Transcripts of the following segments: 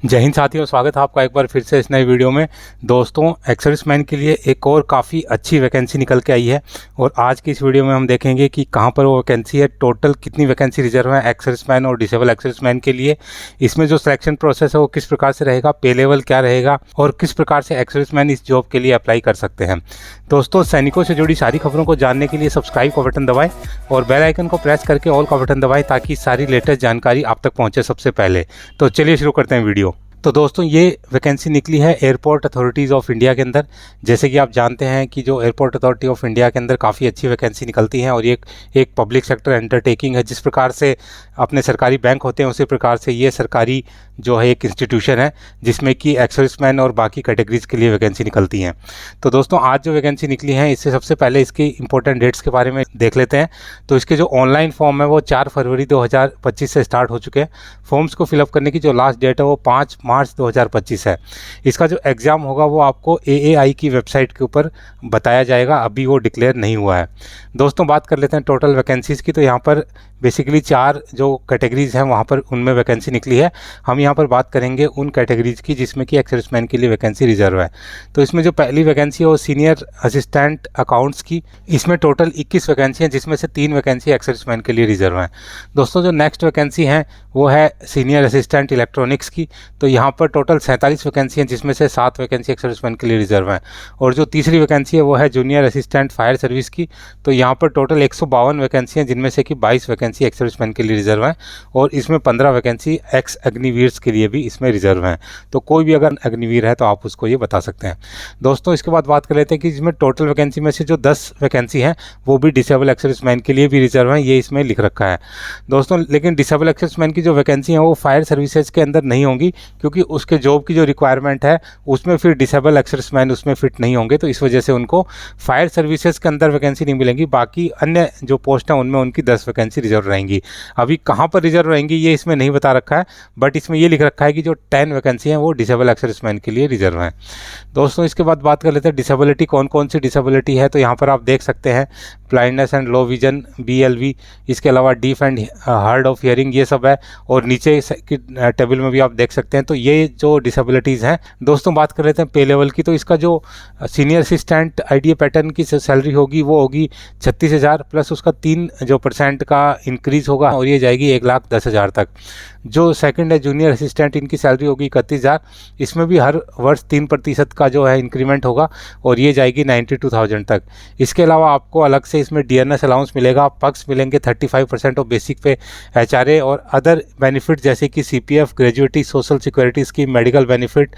जय हिंद साथियों, स्वागत है आपका एक बार फिर से इस नए वीडियो में। दोस्तों, एक्स-सर्विसमैन के लिए एक और काफ़ी अच्छी वैकेंसी निकल के आई है और आज की इस वीडियो में हम देखेंगे कि कहां पर वो वैकेंसी है, टोटल कितनी वैकेंसी रिजर्व है एक्स-सर्विसमैन और डिसेबल एक्स-सर्विसमैन के लिए। इसमें जो सिलेक्शन प्रोसेस है वो किस प्रकार से रहेगा, पे लेवल क्या रहेगा और किस प्रकार से एक्स-सर्विसमैन इस जॉब के लिए अप्लाई कर सकते हैं। दोस्तों, सैनिकों से जुड़ी सारी खबरों को जानने के लिए सब्सक्राइब का बटन दबाएं और बेल आइकन को प्रेस करके ऑल का बटन दबाएं ताकि सारी लेटेस्ट जानकारी आप तक पहुंचे सबसे पहले। तो चलिए शुरू करते हैं वीडियो। तो दोस्तों, ये वैकेंसी निकली है एयरपोर्ट अथॉरिटीज़ ऑफ इंडिया के अंदर। जैसे कि आप जानते हैं कि जो एयरपोर्ट अथॉरिटी ऑफ इंडिया के अंदर काफ़ी अच्छी वैकेंसी निकलती हैं और ये एक पब्लिक सेक्टर अंडरटेकिंग है। जिस प्रकार से अपने सरकारी बैंक होते हैं उसी प्रकार से ये सरकारी जो है एक इंस्टीट्यूशन है जिसमें कि एक्स-सर्विसमैन और बाकी कैटेगरीज के लिए वैकेंसी निकलती हैं। तो दोस्तों, आज जो वैकेंसी निकली है इससे सबसे पहले इसकी इंपॉर्टेंट डेट्स के बारे में देख लेते हैं। तो इसके जो ऑनलाइन फॉर्म है वो 4 फरवरी 2025 से स्टार्ट हो चुके हैं। फॉर्म्स को फिलअप करने की जो लास्ट डेट है वो 5 मार्च 2025 है। इसका जो एग्ज़ाम होगा वो आपको AAI की वेबसाइट के ऊपर बताया जाएगा, अभी वो डिक्लेयर नहीं हुआ है। दोस्तों, बात कर लेते हैं टोटल वैकेंसीज़ की। तो यहाँ पर बेसिकली 4 जो कैटेगरीज़ हैं वहाँ पर उनमें वैकेंसी निकली है। हम यहाँ पर बात करेंगे उन कैटेगरीज़ की जिसमें कि एक्स-सर्विसमैन के लिए वैकेंसी रिजर्व है। तो इसमें जो पहली वैकेंसी है वो सीनियर असिस्टेंट अकाउंट्स की। इसमें टोटल 21 वैकेंसी हैं जिसमें से 3 वैकेंसी एक्स-सर्विसमैन के लिए रिजर्व हैं। दोस्तों, जो नेक्स्ट वैकेंसी है वो है सीनियर असिस्टेंट इलेक्ट्रॉनिक्स की। तो यहाँ पर टोटल 47 वैकेंसी हैं जिसमें से 7 वैकेंसी एक्स-सर्विसमैन के लिए रिजर्व हैं। और जो तीसरी वैकेंसी है वो है जूनियर असिस्टेंट फायर सर्विस की। तो यहाँ पर टोटल 152 वैकेंसी हैं जिनमें से कि 22 वैकेंसी एक्स-सर्विसमैन के लिए रिजर्व हैं और इसमें 15 वैकेंसी एक्स अग्निवीर्स के लिए भी इसमें रिजर्व हैं। तो कोई भी अगर अग्निवीर है तो आप उसको ये बता सकते हैं। दोस्तों, इसके बाद बात कर लेते हैं कि इसमें टोटल वैकेंसी में से जो 10 वैकेंसी हैं वो भी डिसेबल एक्स-सर्विसमैन के लिए भी रिजर्व हैं, ये इसमें लिख रखा है। दोस्तों, लेकिन डिसेबल एक्स-सर्विसमैन की जो वैकेंसी है वो फायर सर्विसेज के अंदर नहीं होंगी क्योंकि उसके जॉब की जो रिक्वायरमेंट है उसमें फिर डिसेबल एक्स-सर्विसमैन उसमें फिट नहीं होंगे। तो इस वजह से उनको फायर सर्विसेज के अंदर वैकेंसी नहीं मिलेंगी। बाकी अन्य जो पोस्ट हैं उनमें उनकी 10 वैकेंसी रिजर्व रहेंगी। अभी कहाँ पर रिजर्व रहेंगी ये इसमें नहीं बता रखा है, बट इसमें ये लिख रखा है कि जो 10 वैकेंसी हैं वो डिसेबल एक्स-सर्विसमैन के लिए रिजर्व हैं। दोस्तों, इसके बाद बात कर लेते हैं डिसेबिलिटी, कौन कौन सी डिसेबिलिटी है। तो यहाँ पर आप देख सकते हैं blindness and low vision BLV, इसके अलावा deaf and hard of hearing, ये सब है। और नीचे की टेबल में भी आप देख सकते हैं। तो ये जो डिसेबिलिटीज़ हैं। दोस्तों, बात कर लेते हैं पे लेवल की। तो इसका जो सीनियर असिस्टेंट IDA पैटर्न की सैलरी होगी वो होगी 36,000 प्लस उसका 3% का इंक्रीज़ होगा और ये जाएगी 1,10,000 तक। जो सेकंड है जूनियर असिस्टेंट, इनकी सैलरी होगी 31,000, इसमें भी हर वर्ष 3% का जो है इंक्रीमेंट होगा और ये जाएगी 92,000 तक। इसके अलावा आपको अलग से इसमें DNS अलाउंस मिलेगा, पक्स मिलेंगे 35% ऑफ बेसिक पे, HRA और अदर बेनिफिट जैसे कि CPF, gratuity, social security scheme, medical benefit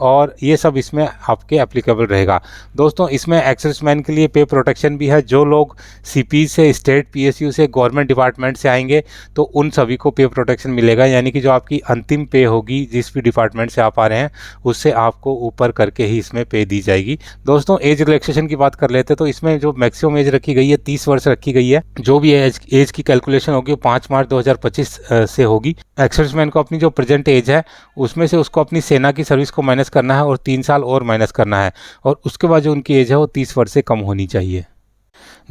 और ये सब इसमें आपके एप्लीकेबल रहेगा। दोस्तों, इसमें एक्स-सर्विसमैन के लिए पे प्रोटेक्शन भी है। जो लोग CP से, स्टेट PSU से, गवर्नमेंट डिपार्टमेंट से आएंगे तो उन सभी को पे प्रोटेक्शन मिलेगा, यानी कि जो आपकी अंतिम पे होगी जिस भी डिपार्टमेंट से आप आ रहे हैं उससे आपको ऊपर करके ही इसमें पे दी जाएगी। दोस्तों, एज रिलैक्सेशन की बात कर लेते हैं। तो इसमें जो मैक्सिमम एज रखी गई है 30 वर्ष रखी गई है। जो भी एज की कैलकुलेशन होगी वो 5 मार्च 2025 से होगी। एक्स-सर्विसमैन को अपनी जो प्रेजेंट एज है उसमें से उसको अपनी सेना की सर्विस को माइनस करना है और 3 साल और माइनस करना है और उसके बाद जो उनकी एज है वो 30 वर्ष से कम होनी चाहिए।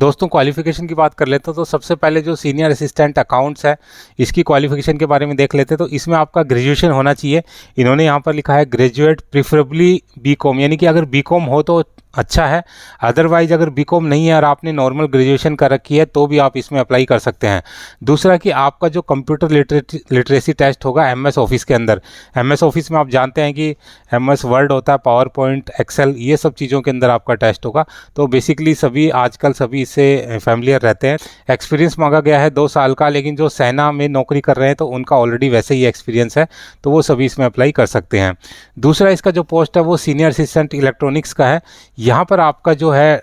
दोस्तों, क्वालिफिकेशन की बात कर लेते हैं। तो सबसे पहले जो सीनियर असिस्टेंट अकाउंट्स है इसकी क्वालिफिकेशन के बारे में देख लेते हैं। तो इसमें आपका ग्रेजुएशन होना चाहिए। इन्होंने यहाँ पर लिखा है ग्रेजुएट, प्रिफरेबली BCom, यानी कि अगर BCom हो तो अच्छा है। अदरवाइज अगर BCom नहीं है और आपने नॉर्मल ग्रेजुएशन कर रखी है तो भी आप इसमें अप्लाई कर सकते हैं। दूसरा कि आपका जो कंप्यूटर लिटरेसी टेस्ट होगा MS ऑफिस के अंदर, MS ऑफिस में आप जानते हैं कि MS वर्ड होता है, पावर पॉइंट, एक्सेल, ये सब चीज़ों के अंदर आपका टेस्ट होगा। तो बेसिकली सभी आजकल सभी इससे फैमिलियर रहते हैं। एक्सपीरियंस मांगा गया है 2 साल का, लेकिन जो सेना में नौकरी कर रहे हैं तो उनका ऑलरेडी वैसे ही एक्सपीरियंस है तो वो सभी इसमें अप्लाई कर सकते हैं। दूसरा, इसका जो पोस्ट है वो सीनियर असिस्टेंट इलेक्ट्रॉनिक्स का है। यहाँ पर आपका जो है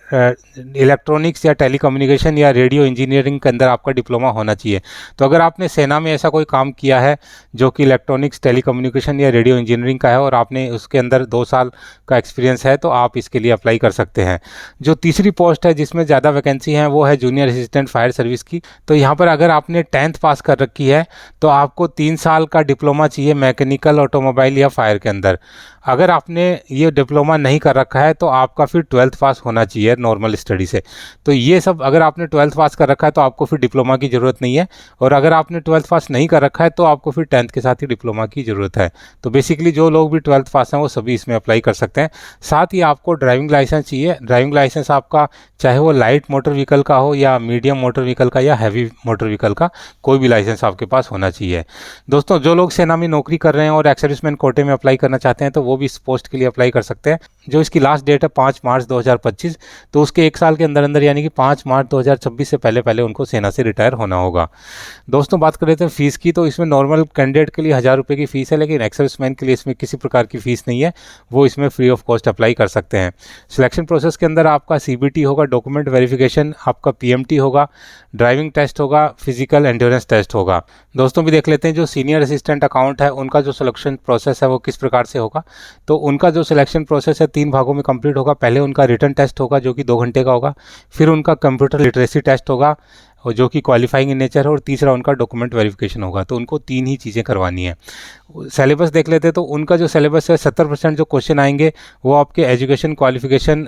इलेक्ट्रॉनिक्स या टेलीकम्युनिकेशन या रेडियो इंजीनियरिंग के अंदर आपका डिप्लोमा होना चाहिए। तो अगर आपने सेना में ऐसा कोई काम किया है जो कि इलेक्ट्रॉनिक्स, टेलीकम्युनिकेशन या रेडियो इंजीनियरिंग का है और आपने उसके अंदर 2 साल का एक्सपीरियंस है तो आप इसके लिए अप्लाई कर सकते हैं। जो तीसरी पोस्ट है जिसमें ज़्यादा वैकेंसी है वो है जूनियर असिस्टेंट फायर सर्विस की। तो यहाँ पर अगर आपने 10th पास कर रखी है तो आपको 3 साल का डिप्लोमा चाहिए मैकेनिकल, ऑटोमोबाइल या फायर के अंदर। अगर आपने ये डिप्लोमा नहीं कर रखा है तो आपका फिर 12th पास होना चाहिए नॉर्मल स्टडी से। तो ये सब अगर आपने 12th पास कर रखा है तो आपको फिर डिप्लोमा की ज़रूरत नहीं है, और अगर आपने 12th पास नहीं कर रखा है तो आपको फिर 10th के साथ ही डिप्लोमा की ज़रूरत है। तो बेसिकली जो लोग भी 12th पास हैं वो सभी इसमें अप्लाई कर सकते हैं। साथ ही आपको ड्राइविंग लाइसेंस चाहिए। ड्राइविंग लाइसेंस आपका चाहे वो लाइट मोटर व्हीकल का हो या मीडियम मोटर व्हीकल का या हैवी मोटर व्हीकल का, कोई भी लाइसेंस आपके पास होना चाहिए। दोस्तों, जो लोग सेना में नौकरी कर रहे हैं और एक्स सर्विसमैन कोटे में अप्लाई करना चाहते हैं तो वो भी इस पोस्ट के लिए अप्लाई कर सकते हैं। जो इसकी लास्ट डेट है 5 मार्च 2025, तो उसके 1 साल के अंदर अंदर यानी कि 5 मार्च 2026 से पहले पहले उनको सेना से रिटायर होना होगा। दोस्तों, बात कर लेते हैं फीस की, तो इसमें नॉर्मल कैंडिडेट के लिए 1000 रुपये की फ़ीस है, लेकिन एक्स सर्विसमैन के लिए इसमें किसी प्रकार की फ़ीस नहीं है, वो इसमें फ्री ऑफ कॉस्ट अप्लाई कर सकते हैं। सिलेक्शन प्रोसेस के अंदर आपका CBT होगा, डॉक्यूमेंट वेरिफिकेशन, आपका PMT होगा, ड्राइविंग टेस्ट होगा, फिजिकल एंड्योरेंस टेस्ट होगा। दोस्तों, भी देख लेते हैं जो सीनियर असिस्टेंट अकाउंट है उनका जो सिलेक्शन प्रोसेस है वो किस प्रकार से होगा। तो उनका जो सिलेक्शन प्रोसेस है 3 भागों में कंप्लीट होगा। पहले उनका रिटन टेस्ट होगा जो कि 2 घंटे का होगा, फिर उनका कंप्यूटर लिटरेसी टेस्ट होगा और जो कि क्वालिफाइंग इन नेचर है, और तीसरा उनका डॉक्यूमेंट वेरिफिकेशन होगा। तो उनको 3 ही चीज़ें करवानी है। सिलेबस देख लेते हैं, तो उनका जो सिलेबस है 70% जो क्वेश्चन आएंगे वो आपके एजुकेशन क्वालिफिकेशन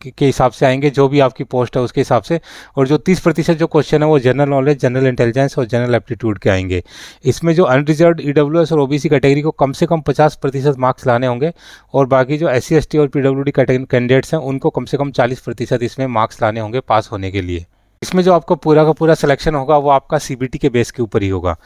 के हिसाब से आएंगे, जो भी आपकी पोस्ट है उसके हिसाब से, और जो 30% जो क्वेश्चन है वो जनरल नॉलेज, जनरल इंटेलिजेंस और जनरल एप्टीट्यूड के आएंगे। इसमें जो अनरिजर्व्ड, EWS और OBC कैटेगरी को कम से कम 50% मार्क्स लाने होंगे, और बाकी जो SC ST और PWD कैंडिडेट्स हैं उनको कम से कम 40% इसमें मार्क्स लाने होंगे पास होने के लिए। इसमें जो आपका पूरा का पूरा सिलेक्शन होगा वो आपका CBT के बेस के ऊपर ही होगा।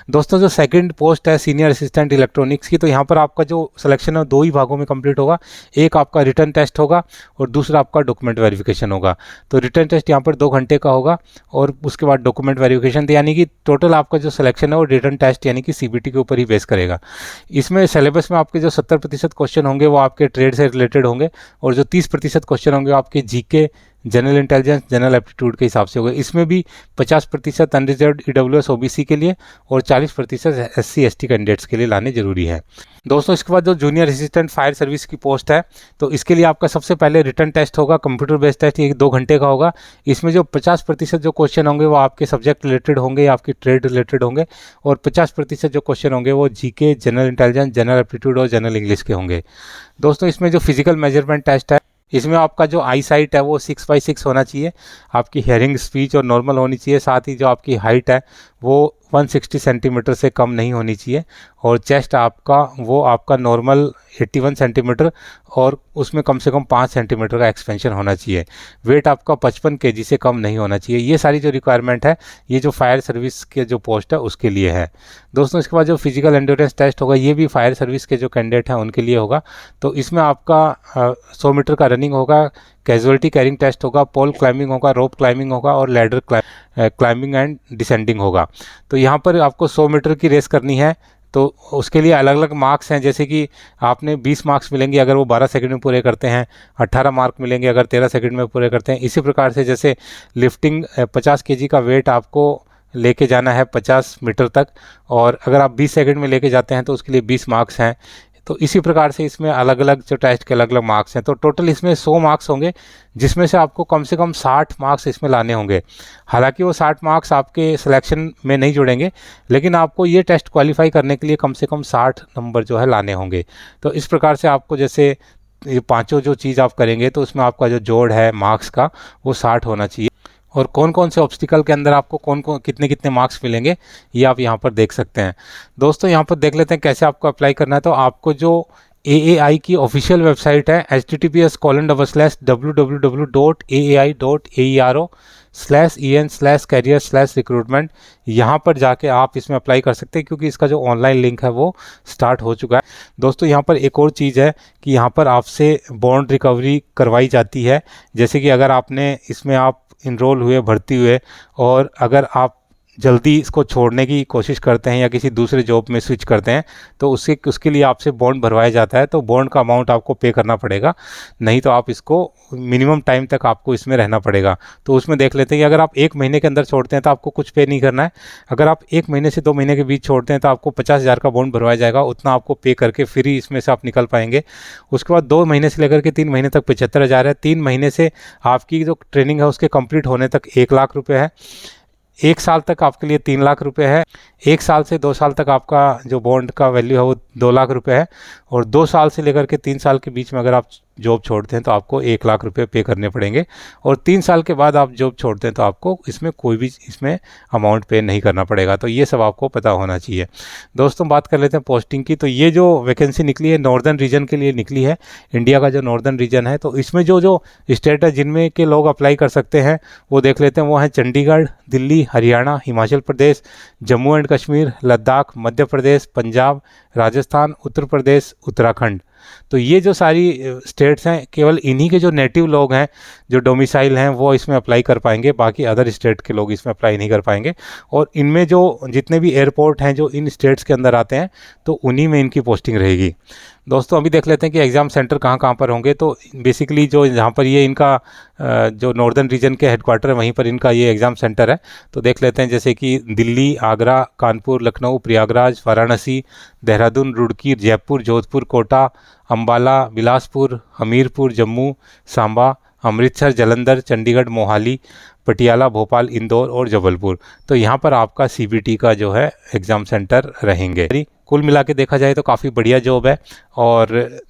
दोस्तों, जो सेकंड पोस्ट है सीनियर असिस्टेंट इलेक्ट्रॉनिक्स की, तो यहाँ पर आपका जो सिलेक्शन है 2 ही भागों में कंप्लीट होगा। एक आपका रिटन टेस्ट होगा और दूसरा आपका डॉक्यूमेंट वेरिफिकेशन होगा। तो रिटन टेस्ट यहाँ पर 2 घंटे का होगा और उसके बाद डॉक्यूमेंट वेरिफिकेशन, यानी कि टोटल आपका जो सिलेक्शन है वो रिटन टेस्ट यानी कि CBT के ऊपर ही बेस करेगा। इसमें सिलेबस में आपके जो 70% क्वेश्चन होंगे वो आपके ट्रेड से रिलेटेड होंगे, और जो 30% क्वेश्चन होंगे आपके GK, general intelligence, general aptitude के हिसाब से होगा। इसमें भी 50% अनरिजर्व्ड, EWS OBC के लिए और 40% SC ST कैंडिडेट्स के लिए लाने जरूरी है। दोस्तों, इसके बाद जो जूनियर असिस्टेंट फायर सर्विस की पोस्ट है, तो इसके लिए आपका सबसे पहले रिटन टेस्ट होगा, कंप्यूटर बेस्ड टेस्ट, ये 2 घंटे का होगा। इसमें जो 50% जो क्वेश्चन होंगे वो आपके सब्जेक्ट रिलेटेड होंगे या आपकी ट्रेड रिलेटेड होंगे, और 50% जो क्वेश्चन होंगे वो GK, general intelligence, general aptitude और जनरल इंग्लिश के होंगे। दोस्तों, इसमें जो फिजिकल मेजरमेंट टेस्ट है, इसमें आपका जो आई साइट है वो 6x6 होना चाहिए, आपकी हेयरिंग, स्पीच और नॉर्मल होनी चाहिए। साथ ही जो आपकी हाइट है वो 160 सेंटीमीटर से कम नहीं होनी चाहिए, और चेस्ट आपका नॉर्मल 81 सेंटीमीटर और उसमें कम से कम 5 सेंटीमीटर का एक्सपेंशन होना चाहिए। वेट आपका 55 kg से कम नहीं होना चाहिए। ये सारी जो रिक्वायरमेंट है ये जो फायर सर्विस के जो पोस्ट है उसके लिए है। दोस्तों, इसके बाद जो फिजिकल एंड्योरेंस टेस्ट होगा ये भी फायर सर्विस के जो कैंडिडेट हैं उनके लिए होगा। तो इसमें आपका 100 मीटर का रनिंग होगा, कैजुअलिटी कैरिंग टेस्ट होगा, पोल क्लाइंबिंग होगा, रोप क्लाइंबिंग होगा और लैडर क्लाइंबिंग एंड डिसेंडिंग होगा। तो यहाँ पर आपको 100 मीटर की रेस करनी है, तो उसके लिए अलग अलग मार्क्स हैं, जैसे कि आपने 20 मार्क्स मिलेंगे अगर वो 12 सेकंड में पूरे करते हैं, 18 मार्क मिलेंगे अगर 13 सेकंड में पूरे करते हैं। इसी प्रकार से जैसे लिफ्टिंग 50 kg का वेट आपको लेके जाना है 50 मीटर तक, और अगर आप 20 सेकंड में लेके जाते हैं तो उसके लिए 20 मार्क्स हैं। तो इसी प्रकार से इसमें अलग अलग जो टेस्ट के अलग अलग मार्क्स हैं। तो टोटल इसमें 100 मार्क्स होंगे, जिसमें से आपको कम से कम 60 मार्क्स इसमें लाने होंगे। हालांकि वो 60 मार्क्स आपके सिलेक्शन में नहीं जुड़ेंगे, लेकिन आपको ये टेस्ट क्वालिफाई करने के लिए कम से कम 60 नंबर जो है लाने होंगे। तो इस प्रकार से आपको जैसे ये पाँचों जो चीज़ आप करेंगे तो उसमें आपका जो जोड़ है मार्क्स का वो 60 होना चाहिए। और कौन कौन से ऑब्स्टिकल के अंदर आपको कौन कितने कितने मार्क्स मिलेंगे ये आप यहाँ पर देख सकते हैं। दोस्तों, यहाँ पर देख लेते हैं कैसे आपको अप्लाई करना है। तो आपको जो AAI की ऑफिशियल वेबसाइट है https://www.aai.aero/en/career/recruitment, यहाँ पर जाके आप इसमें अप्लाई कर सकते हैं, क्योंकि इसका जो ऑनलाइन लिंक है वो स्टार्ट हो चुका है। दोस्तों, यहाँ पर एक और चीज़ है कि यहाँ पर आपसे बॉन्ड रिकवरी करवाई जाती है। जैसे कि अगर आपने इसमें आप इनरोल हुए, भर्ती हुए, और अगर आप जल्दी इसको छोड़ने की कोशिश करते हैं या किसी दूसरे जॉब में स्विच करते हैं तो उसके लिए आपसे बॉन्ड भरवाया जाता है। तो बॉन्ड का अमाउंट आपको पे करना पड़ेगा, नहीं तो आप इसको मिनिमम टाइम तक आपको इसमें रहना पड़ेगा। तो उसमें देख लेते हैं कि अगर आप 1 महीने के अंदर छोड़ते हैं तो आपको कुछ पे नहीं करना है। अगर आप 1 महीने से 2 महीने के बीच छोड़ते हैं तो आपको 50,000 का बॉन्ड भरवाया जाएगा, उतना आपको पे करके फिर ही इसमें से आप निकल पाएंगे। उसके बाद 2 महीने से लेकर के 3 महीने तक 75,000 है। 3 महीने से आपकी जो ट्रेनिंग है उसके कंप्लीट होने तक 1 लाख रुपये है। 1 साल तक आपके लिए 3 लाख रुपए है। 1 साल से 2 साल तक आपका जो बॉन्ड का वैल्यू है वो 2 लाख रुपए है। और 2 साल से लेकर के 3 साल के बीच में अगर आप जॉब छोड़ते हैं तो आपको 1 लाख रुपए पे करने पड़ेंगे, और 3 साल के बाद आप जॉब छोड़ते हैं तो आपको इसमें कोई भी इसमें अमाउंट पे नहीं करना पड़ेगा। तो ये सब आपको पता होना चाहिए। दोस्तों बात कर लेते हैं पोस्टिंग की। तो ये जो वैकेंसी निकली है नॉर्दर्न रीजन के लिए निकली है, इंडिया का जो नॉर्दर्न रीजन है। तो इसमें जो जो स्टेट है जिनमें के लोग अप्लाई कर सकते हैं वो देख लेते हैं। वो हैं चंडीगढ़, दिल्ली, हरियाणा, हिमाचल प्रदेश, जम्मू एंड कश्मीर, लद्दाख, मध्य प्रदेश, पंजाब, राजस्थान, उत्तर प्रदेश, उत्तराखंड। तो ये जो सारी स्टेट्स हैं केवल इन्हीं के जो नेटिव लोग हैं, जो डोमिसाइल हैं, वो इसमें अप्लाई कर पाएंगे। बाकी अदर स्टेट के लोग इसमें अप्लाई नहीं कर पाएंगे। और इनमें जो जितने भी एयरपोर्ट हैं जो इन स्टेट्स के अंदर आते हैं तो उन्हीं में इनकी पोस्टिंग रहेगी। दोस्तों अभी देख लेते हैं कि एग्ज़ाम सेंटर कहाँ कहाँ पर होंगे। तो बेसिकली जो जहाँ पर ये इनका जो नॉर्दर्न रीजन के हेडक्वार्टर है वहीं पर इनका ये एग्ज़ाम सेंटर है। तो देख लेते हैं जैसे कि दिल्ली, आगरा, कानपुर, लखनऊ, प्रयागराज, वाराणसी, देहरादून, रुड़की, जयपुर, जोधपुर, कोटा, अम्बाला, बिलासपुर, हमीरपुर, जम्मू, सांबा, अमृतसर, जालंधर, चंडीगढ़, मोहाली, पटियाला, भोपाल, इंदौर और जबलपुर। तो यहाँ पर आपका CBT का जो है एग्ज़ाम सेंटर रहेंगे। कुल मिला के देखा जाए तो काफ़ी बढ़िया जॉब है, और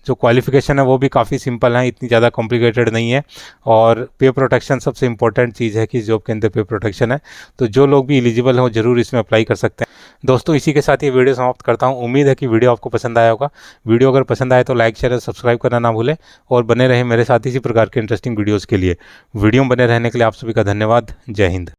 जो क्वालिफ़िकेशन है वो भी काफ़ी सिंपल है, इतनी ज़्यादा कॉम्प्लिकेटेड नहीं है। और पे प्रोटेक्शन सबसे इंपॉर्टेंट चीज़ है कि जॉब के अंदर पे प्रोटेक्शन है। तो जो लोग भी एलिजिबल हैं वो ज़रूर इसमें अप्लाई कर सकते हैं। दोस्तों इसी के साथ ये वीडियो समाप्त करता हूँ। उम्मीद है कि वीडियो आपको पसंद आया होगा। वीडियो अगर पसंद आए तो लाइक, शेयर और सब्सक्राइब करना ना भूलें, और बने रहें मेरे साथ इसी प्रकार के इंटरेस्टिंग वीडियोज़ के लिए। वीडियो में बने रहने के लिए आप सभी का धन्यवाद। जय हिंद।